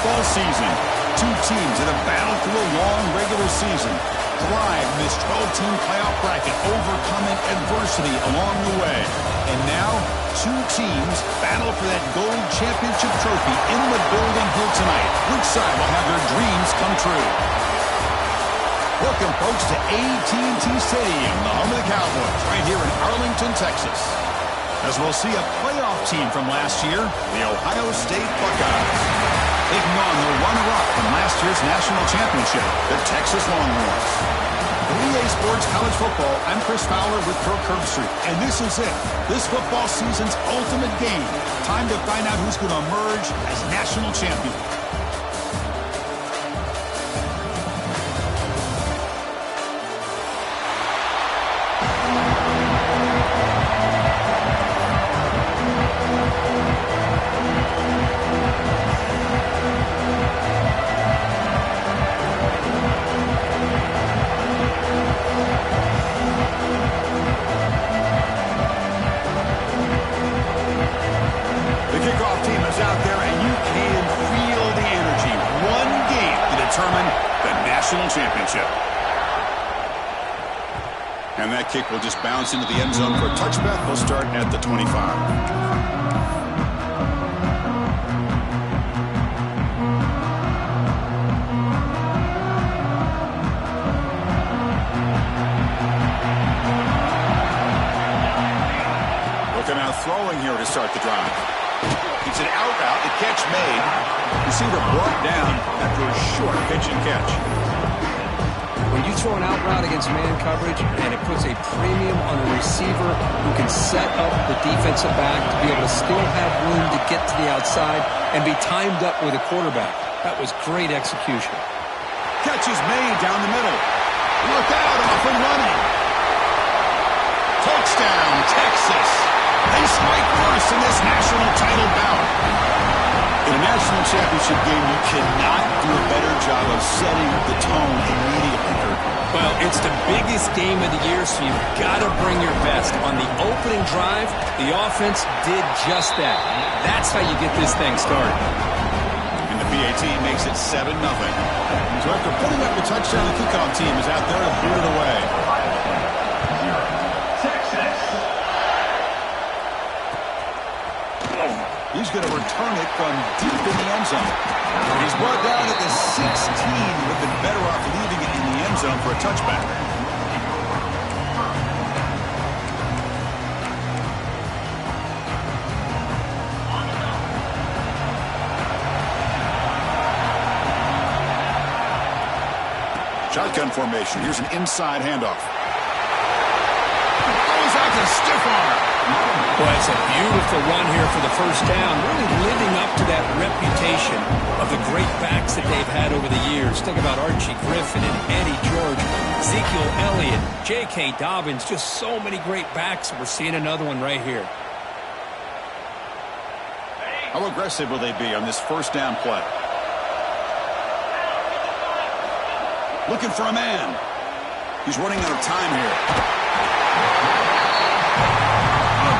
football season. Two teams that have battled through a long regular season, thrived in this 12-team playoff bracket, overcoming adversity along the way. And now, two teams battle for that gold championship trophy in the building here tonight. Which side will have their dreams come true? Welcome, folks, to AT&T Stadium, the home of the Cowboys, right here in Arlington, Texas. As we'll see a playoff team from last year, the Ohio State Buckeyes, taking on the runner-up from last year's national championship, the Texas Longhorns. For EA Sports College Football, I'm Chris Fowler with Kirk Herbstreit, and this is it. This football season's ultimate game. Time to find out who's going to emerge as national champion. Championship. And that kick will just bounce into the end zone for a touchback. We'll start at the 25. Looking out throwing here to start the drive. It's an out route, the catch made. Receiver brought down after a short pitch and catch. When you throw an out route against man coverage and it puts a premium on the receiver who can set up the defensive back to be able to still have room to get to the outside and be timed up with a quarterback. That was great execution. Catch is made down the middle. Look out, off and running. Touchdown, Texas. They strike first in this national title bout. In a national championship game, you cannot do a better job of setting the tone immediately. Well, it's the biggest game of the year, so you've got to bring your best. On the opening drive, the offense did just that. That's how you get this thing started. And the PAT makes it 7-0. So after putting up the touchdown, the kickoff team is out there to boot it away. He's going to return it from deep in the end zone. He's brought down at the 16. Would have been better off leaving it in the end zone for a touchback. Shotgun formation. Here's an inside handoff. Goes out to stiff arm. Boy, it's a beautiful run here for the first down, really living up to that reputation of the great backs that they've had over the years. Think about Archie Griffin and Eddie George, Ezekiel Elliott, J.K. Dobbins, just so many great backs. We're seeing another one right here. How aggressive will they be on this first down play? Looking for a man. He's running out of time here.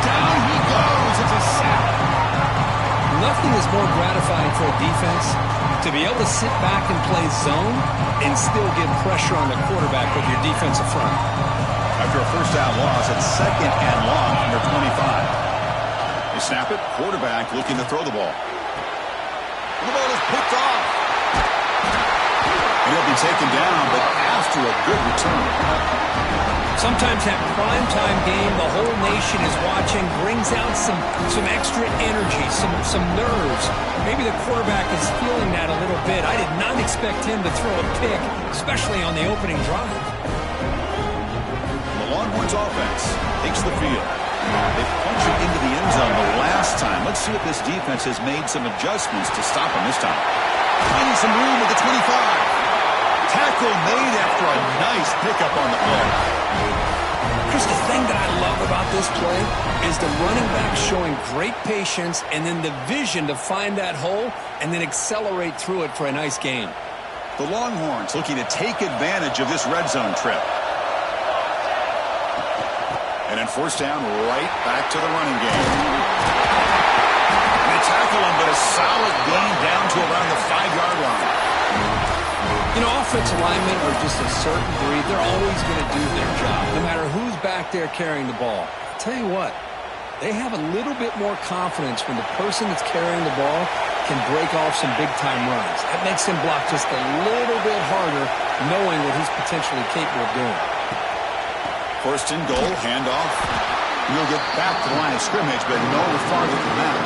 Down he goes. It's a sack. Nothing is more gratifying for a defense to be able to sit back and play zone and still get pressure on the quarterback with your defensive front. After a first down loss, it's 2nd and long from their 25. They snap it. Quarterback looking to throw the ball. The ball is picked off. And he'll be taken down, but after a good return. Sometimes that primetime game, the whole nation is watching, brings out some extra energy, some nerves. Maybe the quarterback is feeling that a little bit. I did not expect him to throw a pick, especially on the opening drive. The Longhorns offense takes the field. They punched it into the end zone the last time. Let's see if this defense has made some adjustments to stop them this time. Finding some room at the 25. Tackle made after a nice pickup on the play. Chris, the thing that I love about this play is the running back showing great patience and then the vision to find that hole and then accelerate through it for a nice gain. The Longhorns looking to take advantage of this red zone trip. And then forced down right back to the running game. And they tackle him, but a solid gain down to around the 5-yard defensive linemen are just a certain breed. They're always going to do their job, no matter who's back there carrying the ball. I'll tell you what, they have a little bit more confidence when the person that's carrying the ball can break off some big-time runs. That makes him block just a little bit harder, knowing what he's potentially capable of doing. First and goal, handoff. We'll get back to the line of scrimmage, but no farther than that.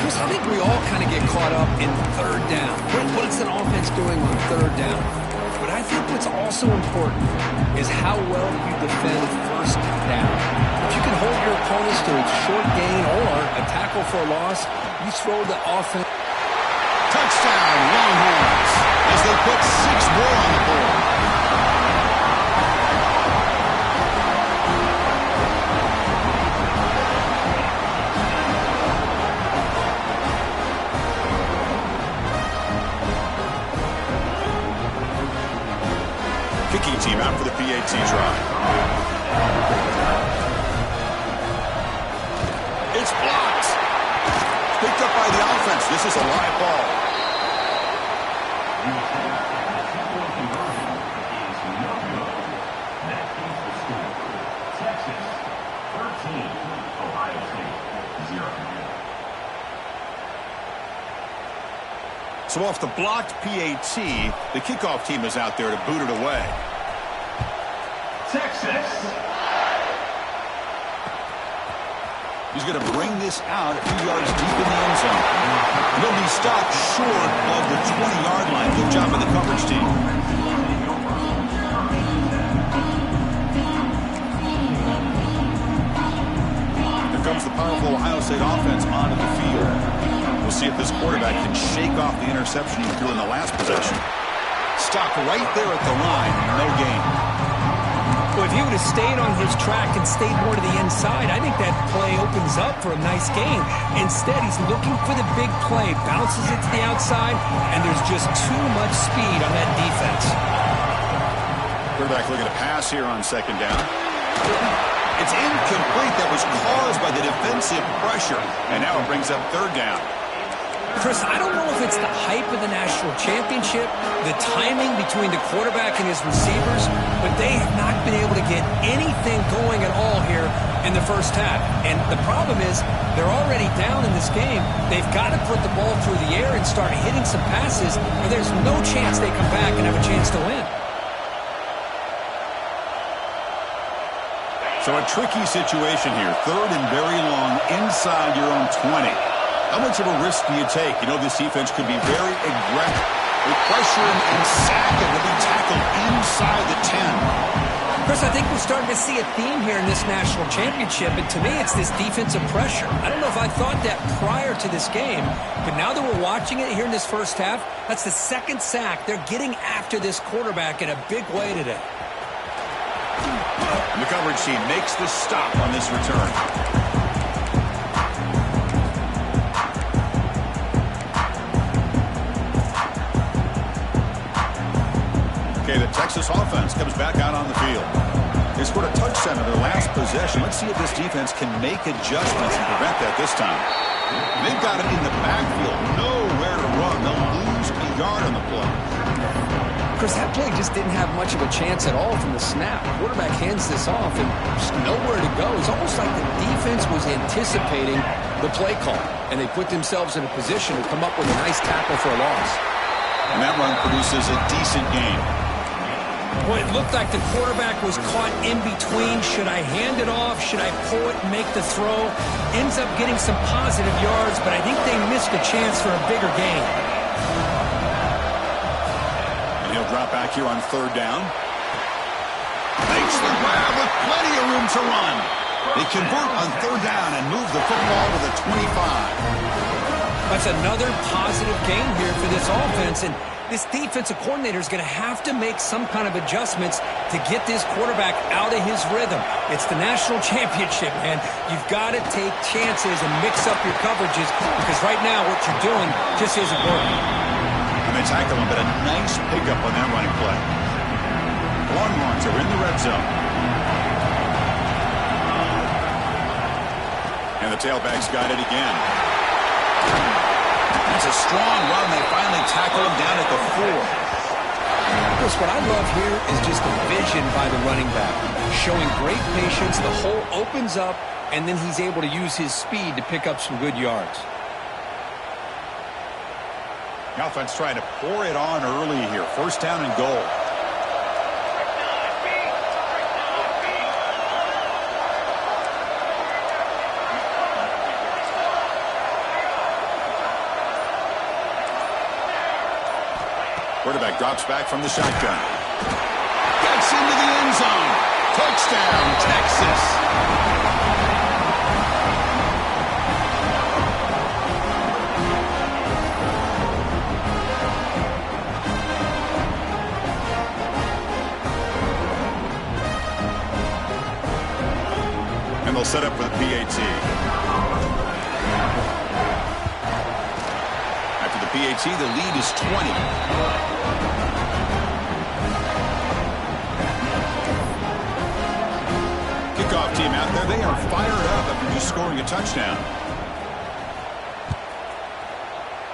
Chris, I think we all kind of get caught up in third down. What's an offense doing on third down? But I think what's also important is how well you defend first down. If you can hold your opponents to a short gain or a tackle for a loss, you throw the offense. Touchdown, Longhorns, as they put 6 more on the board. Kicking team out for the PAT try. It's blocked. Picked up by the offense. This is a live ball. So off the blocked PAT, the kickoff team is out there to boot it away. Texas. He's going to bring this out a few yards deep in the end zone. And he'll be stopped short of the 20-yard line. Good job by the coverage team. Here comes the powerful Ohio State offense onto the field. We'll see if this quarterback can shake off the interception he threw in the last possession. Stopped right there at the line, no gain. Well, if he would have stayed on his track and stayed more to the inside, I think that play opens up for a nice gain. Instead, he's looking for the big play, bounces it to the outside, and there's just too much speed on that defense. Quarterback looking to pass here on second down. It's incomplete. That was caused by the defensive pressure, and now it brings up third down. Chris, I don't know if it's the hype of the national championship, the timing between the quarterback and his receivers, but they have not been able to get anything going at all here in the first half. And the problem is they're already down in this game. They've got to put the ball through the air and start hitting some passes, or there's no chance they come back and have a chance to win. So a tricky situation here. Third and very long inside your own 20. How much of a risk do you take? You know, this defense could be very aggressive. They pressure him and sack him. He'll be tackled inside the 10. Chris, I think we're starting to see a theme here in this national championship, and to me it's this defensive pressure. I don't know if I thought that prior to this game, but now that we're watching it here in this first half, that's the second sack. They're getting after this quarterback in a big way today. And the coverage team makes the stop on this return. Okay, the Texas offense comes back out on the field. They scored a touchdown in their last possession. Let's see if this defense can make adjustments and prevent that this time. They've got him in the backfield. Nowhere to run. They'll lose a yard on the play. Chris, that play just didn't have much of a chance at all from the snap. Quarterback hands this off and just nowhere to go. It's almost like the defense was anticipating the play call, and they put themselves in a position to come up with a nice tackle for a loss. And that run produces a decent gain. Boy, it looked like the quarterback was caught in between. Should I hand it off? Should I pull it and make the throw? Ends up getting some positive yards, but I think they missed a chance for a bigger gain. And he'll drop back here on third down. Makes the grab with plenty of room to run. They convert on third down and move the football to the 25. That's another positive gain here for this offense, and this defensive coordinator is going to have to make some kind of adjustments to get this quarterback out of his rhythm. It's the national championship, man. You've got to take chances and mix up your coverages because right now what you're doing just isn't working. And they tackle him, but a nice pickup on that running play. Longhorns are in the red zone. And the tailback's got it again. That's a strong run. They finally tackle him down at the 4. Chris, what I love here is just the vision by the running back. Showing great patience, the hole opens up, and then he's able to use his speed to pick up some good yards. The offense trying to pour it on early here. First down and goal. Quarterback drops back from the shotgun. Gets into the end zone. Touchdown, Texas. And they'll set up for the PAT. After the PAT, the lead is 20. Kickoff team out there. They are fired up after just scoring a touchdown.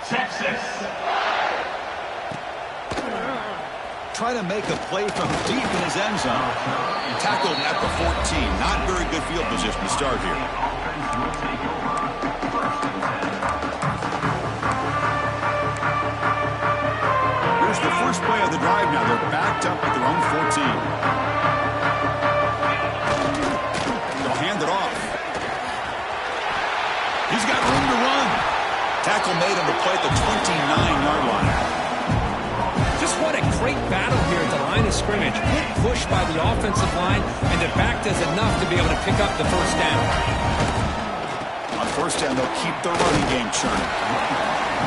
Texas. Try to make a play from deep in his end zone. Tackled at the 14. Not very good field position to start here. Here's the first play of the drive now. They're backed up at their own 14. Hand it off. He's got room to run. Tackle made on the play at the 29-yard line. Just what a great battle here at the line of scrimmage. Good push by the offensive line, and the back does enough to be able to pick up the first down. On first down, they'll keep the running game churning.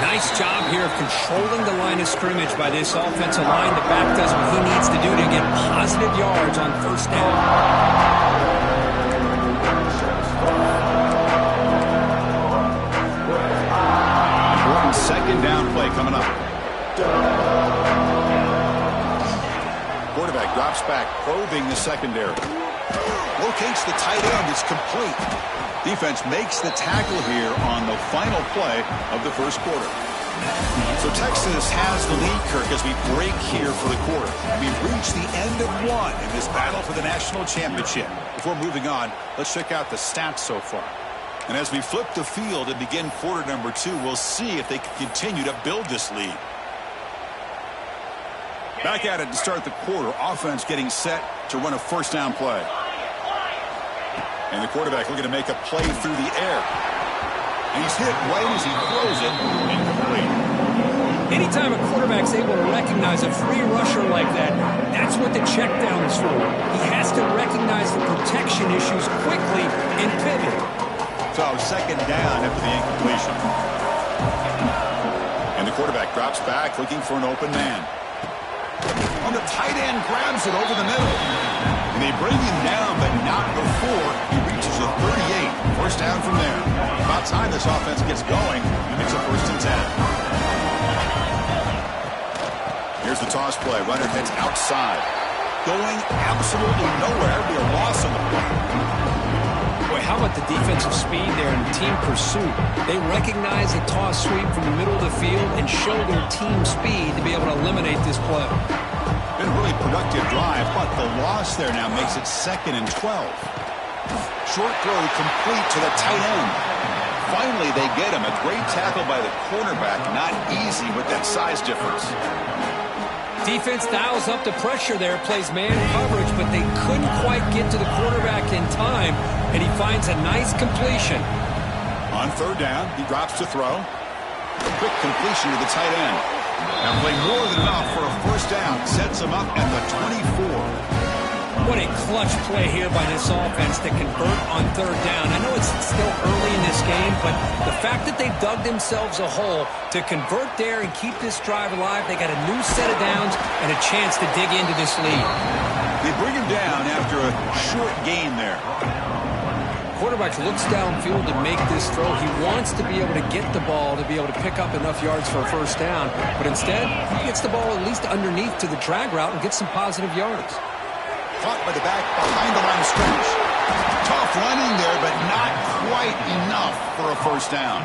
Nice job here of controlling the line of scrimmage by this offensive line. The back does what he needs to do to get positive yards on first down. Second down play coming up. Quarterback drops back, probing the secondary. Locates the tight end. It's complete. Defense makes the tackle here on the final play of the first quarter. So Texas has the lead, Kirk, as we break here for the quarter. We've reached the end of one in this battle for the national championship. Before moving on, let's check out the stats so far. And as we flip the field and begin quarter number 2, we'll see if they can continue to build this lead. Back at it to start the quarter. Offense getting set to run a first down play. And the quarterback looking to make a play through the air. And he's hit right as he throws it, incomplete. Anytime a quarterback's able to recognize a free rusher like that, that's what the check down is for. He has to recognize the protection issues quickly and pivot. So second down after the incompletion. And the quarterback drops back looking for an open man. On the tight end, grabs it over the middle. And they bring him down, but not before he reaches the 38. First down from there. About time this offense gets going. And it's a 1st and 10. Here's the toss play. Runner heads outside. Going absolutely nowhere. It'll be a loss on the play. Boy, how about the defensive speed there and team pursuit? They recognize a toss sweep from the middle of the field and show their team speed to be able to eliminate this play. Been a really productive drive, but the loss there now makes it 2nd and 12. Short throw complete to the tight end. Finally, they get him. A great tackle by the cornerback. Not easy with that size difference. Defense dials up the pressure there, plays man coverage, but they couldn't quite get to the quarterback in time, and he finds a nice completion. On third down, he drops to throw. A quick completion to the tight end. Now play more than enough for a first down. Sets him up at the 24. What a clutch play here by this offense to convert on third down. I know it's still early in this game, but the fact that they dug themselves a hole to convert there and keep this drive alive, they got a new set of downs and a chance to dig into this lead. They bring him down after a short gain there. Quarterback looks downfield to make this throw. He wants to be able to get the ball to be able to pick up enough yards for a first down, but instead he gets the ball at least underneath to the drag route and gets some positive yards. Caught by the back behind the line of scrimmage. Tough running there, but not quite enough for a first down.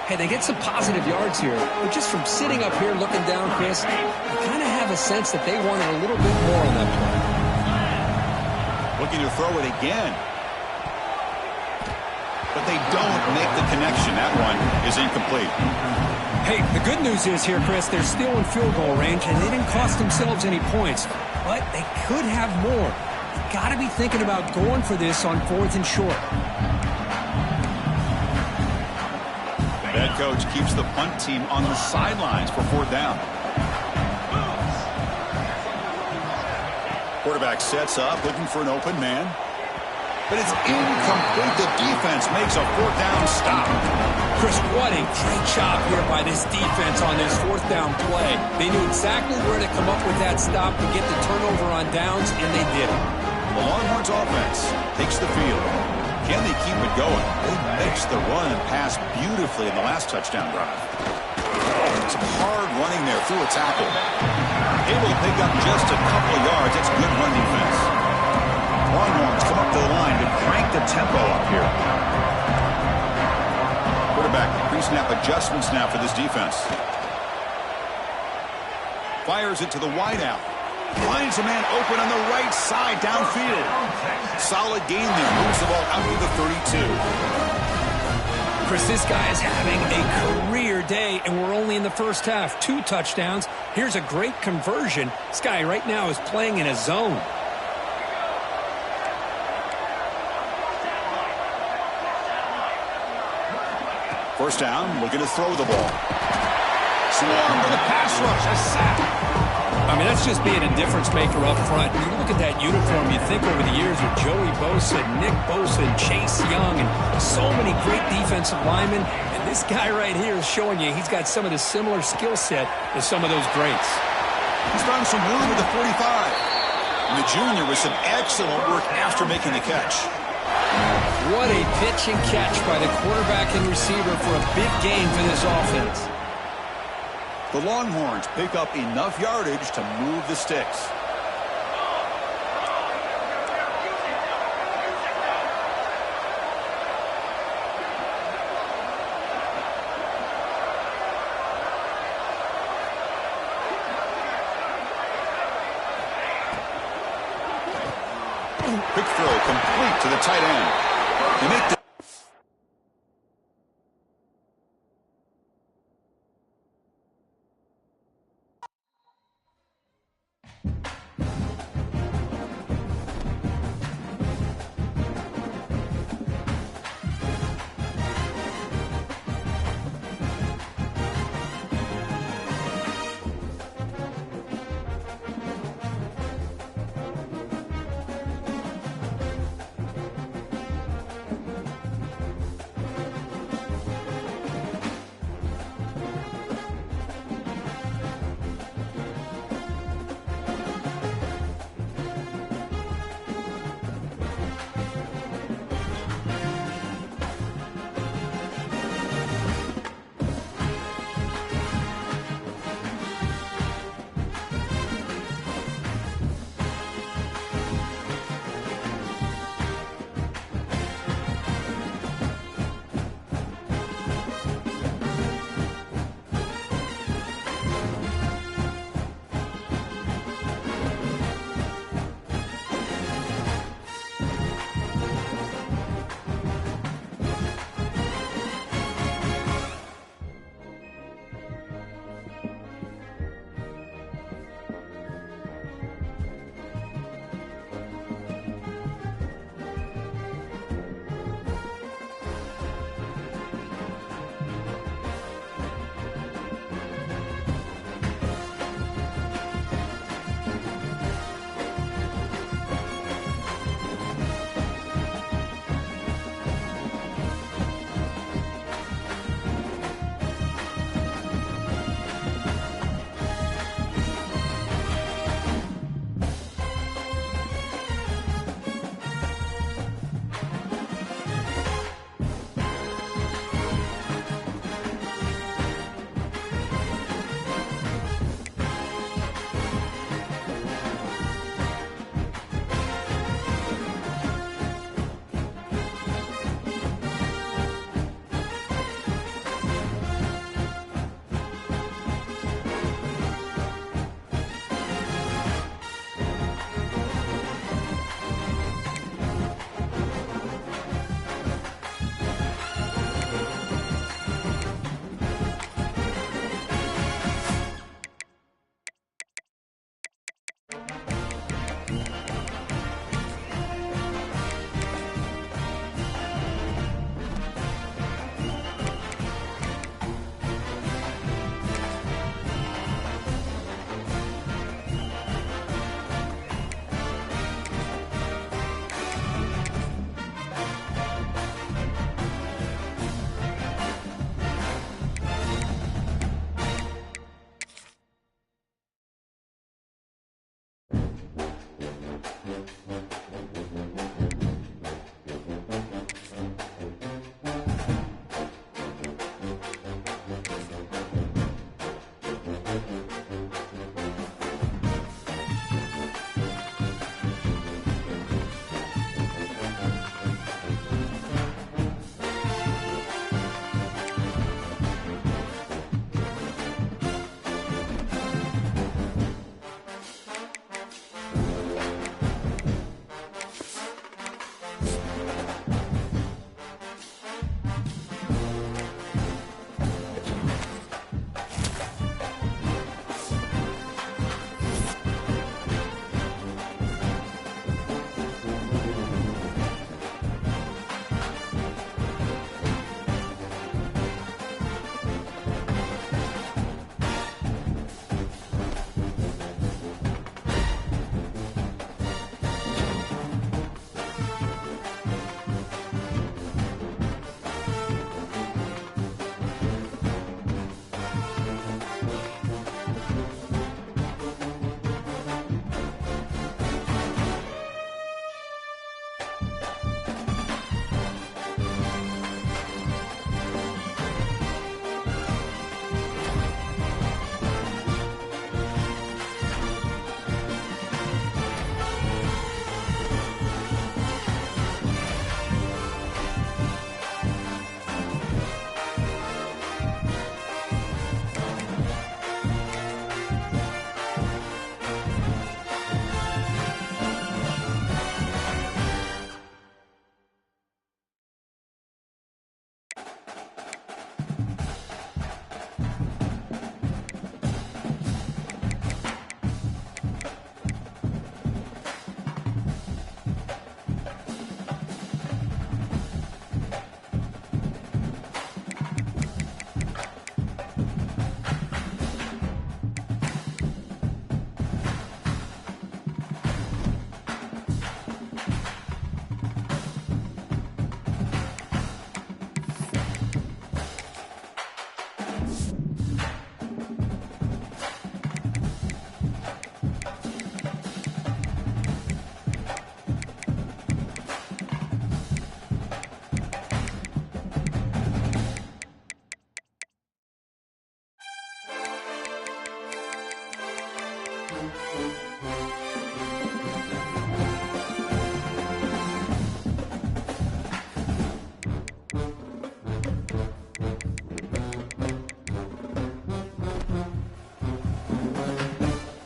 Hey, they get some positive yards here, but just from sitting up here looking down, Chris, I kind of have a sense that they wanted a little bit more on that play. Looking to throw it again. But they don't make the connection. That one is incomplete. Hey, the good news is here, Chris, they're still in field goal range, and they didn't cost themselves any points, but they could have more. You got to be thinking about going for this on 4th and short. The head coach keeps the punt team on the sidelines for 4th down. Quarterback sets up, looking for an open man. But it's incomplete. The defense makes a 4th down stop. Chris, what a great job here by this defense on this 4th down play. They knew exactly where to come up with that stop to get the turnover on downs, and they did it. The Longhorns offense takes the field. Can they keep it going? They mixed the run and pass beautifully in the last touchdown drive. Some hard running there through a tackle. Able to pick up just a couple of yards. That's good run defense. Longhorns come up to the line to crank the tempo up here. Quarterback pre-snap adjustments now for this defense. Fires it to the wideout. Finds a man open on the right side downfield. Solid gain there. Moves the ball out to the 32. Chris, this guy is having a career day, and we're only in the first half. 2 touchdowns. Here's a great conversion. This guy right now is playing in a zone. First down, looking to throw the ball. Swarm for the pass rush. A sack. I mean, that's just being a difference maker up front. You look at that uniform, you think over the years with Joey Bosa, Nick Bosa, and Chase Young, and so many great defensive linemen. And this guy right here is showing you he's got some of the similar skill set to some of those greats. He's found some room with the 45. And the junior with some excellent work after making the catch. What a pitch and catch by the quarterback and receiver for a big gain for this offense. The Longhorns pick up enough yardage to move the sticks. Quick throw complete to the tight end. They make the